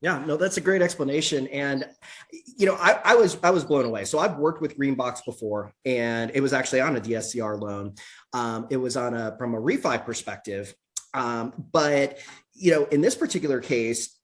Yeah, no, that's a great explanation. And, I was blown away. So I've worked with Greenbox before, and it was actually on a DSCR loan. It was from a refi perspective. But, in this particular case,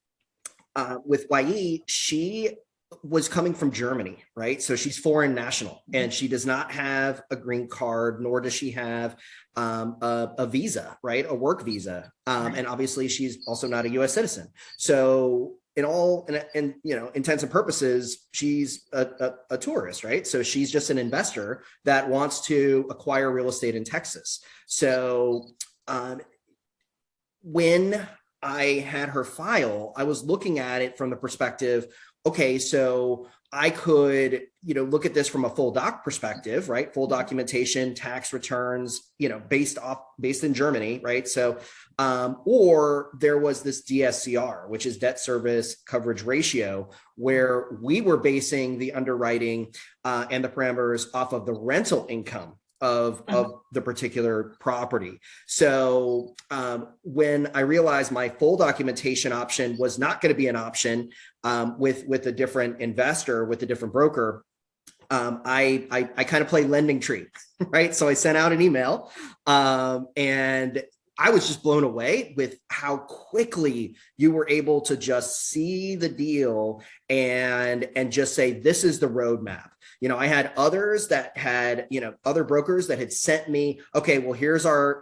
with Wai-yee, she was coming from Germany, right? So she's foreign national, and she does not have a green card, nor does she have a visa, right? A work visa. And obviously she's also not a US citizen. So intents and purposes, she's a tourist, right? So she's just an investor that wants to acquire real estate in Texas. So when I had her file, I was looking at it from the perspective, okay, so I could, look at this from a full doc perspective, right? Full documentation, tax returns, based in Germany, right? So, or there was this DSCR, which is debt service coverage ratio, where we were basing the underwriting and the parameters off of the rental income of the particular property. So when I realized my full documentation option was not going to be an option with a different investor, with a different broker, I kind of play lending tree, right? So I sent out an email and I was just blown away with how quickly you were able to just see the deal and just say, this is the roadmap. I had others that had, other brokers that had sent me, okay, well, here's our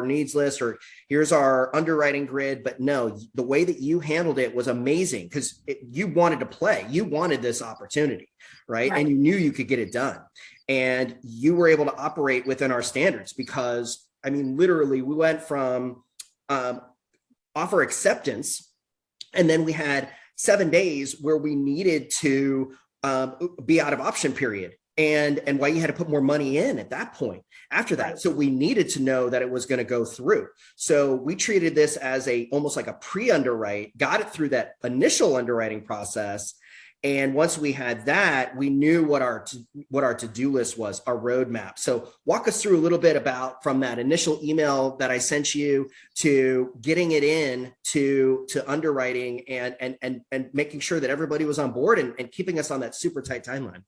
needs list, or here's our underwriting grid. But no, the way that you handled it was amazing, because you wanted to play, you wanted this opportunity, right? And you knew you could get it done. And you were able to operate within our standards, because literally we went from offer acceptance, and then we had 7 days where we needed to be out of option period. And why you had to put more money in at that point after that. Right. So we needed to know that it was going to go through. So we treated this as almost like a pre-underwrite, got it through that initial underwriting process. And once we had that, we knew what our to-do list was, our roadmap. So walk us through a little bit about from that initial email that I sent you to getting it in to underwriting and making sure that everybody was on board and keeping us on that super tight timeline.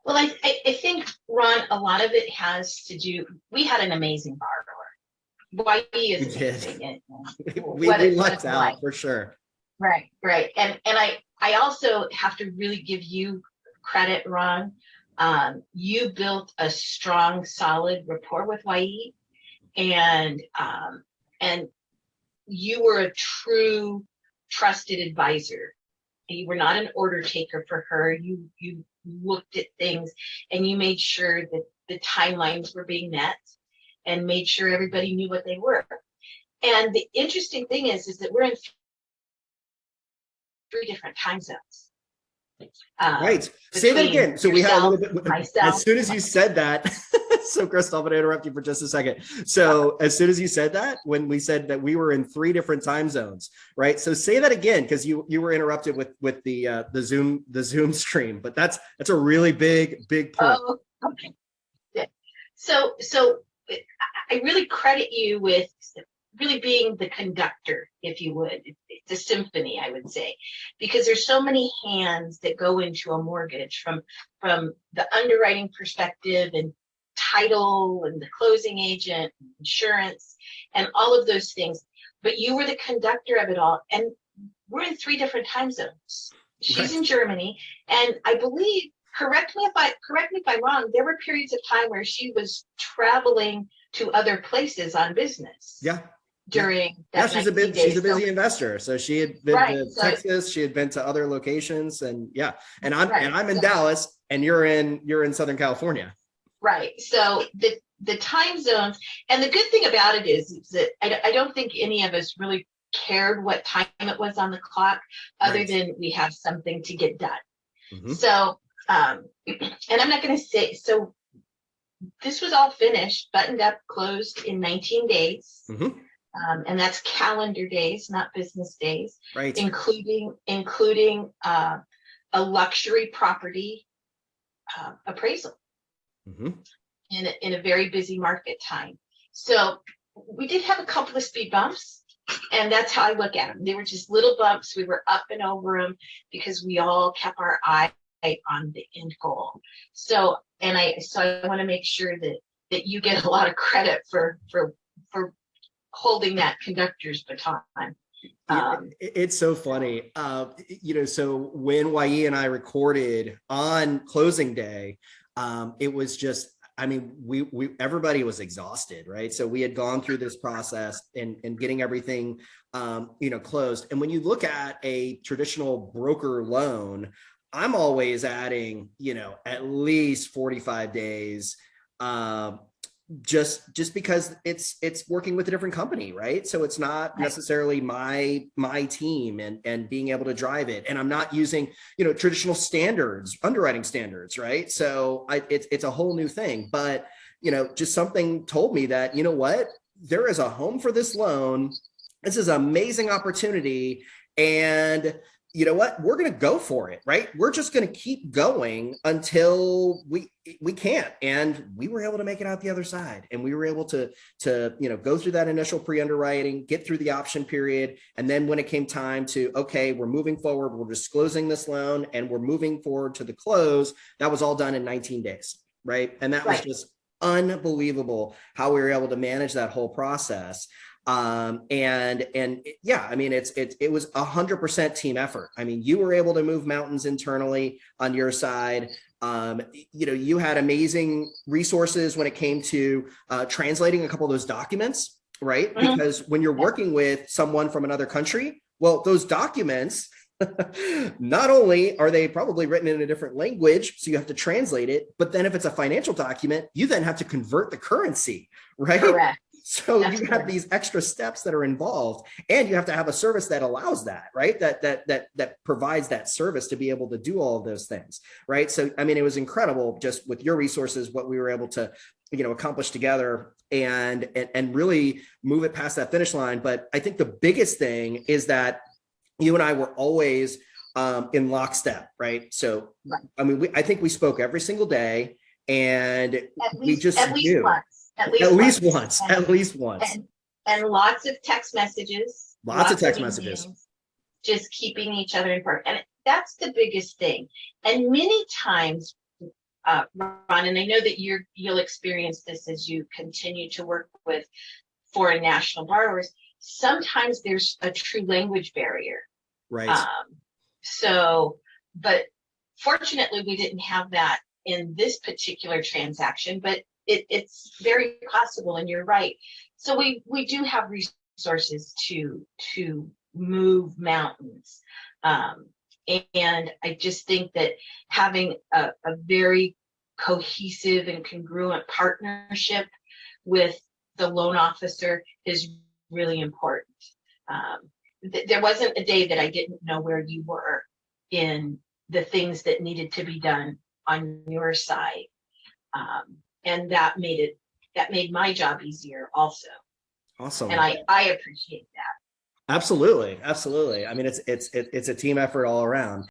Well, I think, Ron, a lot of it has to do, we had an amazing borrower. Wai-yee is amazing. We lucked out for sure. Right. And I also have to really give you credit, Ron. You built a strong, solid rapport with Wai-yee, and you were a true trusted advisor. You were not an order taker for her. You looked at things and you made sure that the timelines were being met and made sure everybody knew what they were. And the interesting thing is that we're in 3 different time zones. Right. Say that again. So we had a little bit, as soon as you said that, so Christal, I'm going to interrupt you for just a second. So as soon as you said that, when we said that we were in 3 different time zones, right? So say that again, because you were interrupted with the Zoom stream, but that's a really big point. Oh, okay. Yeah. So I really credit you with really being the conductor, if you would. It's a symphony, I would say, because there's so many hands that go into a mortgage, from the underwriting perspective and title and the closing agent, insurance, and all of those things. But you were the conductor of it all. And we're in 3 different time zones. She's in Germany, and I believe, correct me if I'm wrong, there were periods of time where she was traveling to other places on business. Yeah. During that she's a busy investor. So she had been to Texas, she had been to other locations, and I'm in Dallas, and you're in Southern California. Right. So the time zones, and the good thing about it is that I don't think any of us really cared what time it was on the clock, other than we have something to get done. Mm-hmm. So and I'm not going to say, so this was all finished, buttoned up, closed in 19 days. Mm-hmm. And that's calendar days, not business days, right? Including a luxury property appraisal in a very busy market time. So we did have a couple of speed bumps, And that's how I look at them. They were just little bumps. We were up and over them because we all kept our eye on the end goal. So I want to make sure that you get a lot of credit for holding that conductor's baton. It's so funny. So when Wai-yee and I recorded on closing day, it was just, I mean, we everybody was exhausted, right? So we had gone through this process and getting everything, closed. And when you look at a traditional broker loan, I'm always adding, at least 45 days, just because it's working with a different company, right? So it's not necessarily my team and being able to drive it. And I'm not using, traditional standards, underwriting standards, right? So it's a whole new thing, but, just something told me that, what, there is a home for this loan. This is an amazing opportunity. And you know what, we're going to go for it, right? We're just going to keep going until we can't. And we were able to make it out the other side. And we were able to go through that initial pre-underwriting, get through the option period. And then when it came time to, okay, we're moving forward, we're disclosing this loan and we're moving forward to the close, that was all done in 19 days, right? And that was just unbelievable how we were able to manage that whole process. Yeah, I mean, it was 100% team effort. I mean, you were able to move mountains internally on your side. You had amazing resources when it came to translating a couple of those documents, right? Mm-hmm. Because when you're working with someone from another country, well, those documents, not only are they probably written in a different language, so you have to translate it, but then if it's a financial document, you then have to convert the currency, right? Correct. So that's you have these extra steps that are involved, and you have to have a service that allows that, right? That provides that service to be able to do all of those things, right? So, I mean, it was incredible just with your resources, what we were able to, accomplish together and really move it past that finish line. But I think the biggest thing is that you and I were always in lockstep, right? So, I mean, I think we spoke every single day, and we just knew. At least once. And lots of text messages. Lots of text messages. Just keeping each other informed. And that's the biggest thing. And many times, Ron, and I know that you'll experience this as you continue to work with foreign national borrowers, sometimes there's a true language barrier. Right. But fortunately, we didn't have that in this particular transaction, but it's very possible, and you're right. So we do have resources to move mountains, and I just think that having a very cohesive and congruent partnership with the loan officer is really important. There wasn't a day that I didn't know where you were in the things that needed to be done on your side. And that made my job easier also. Awesome. And I appreciate that. Absolutely. I mean, it's a team effort all around.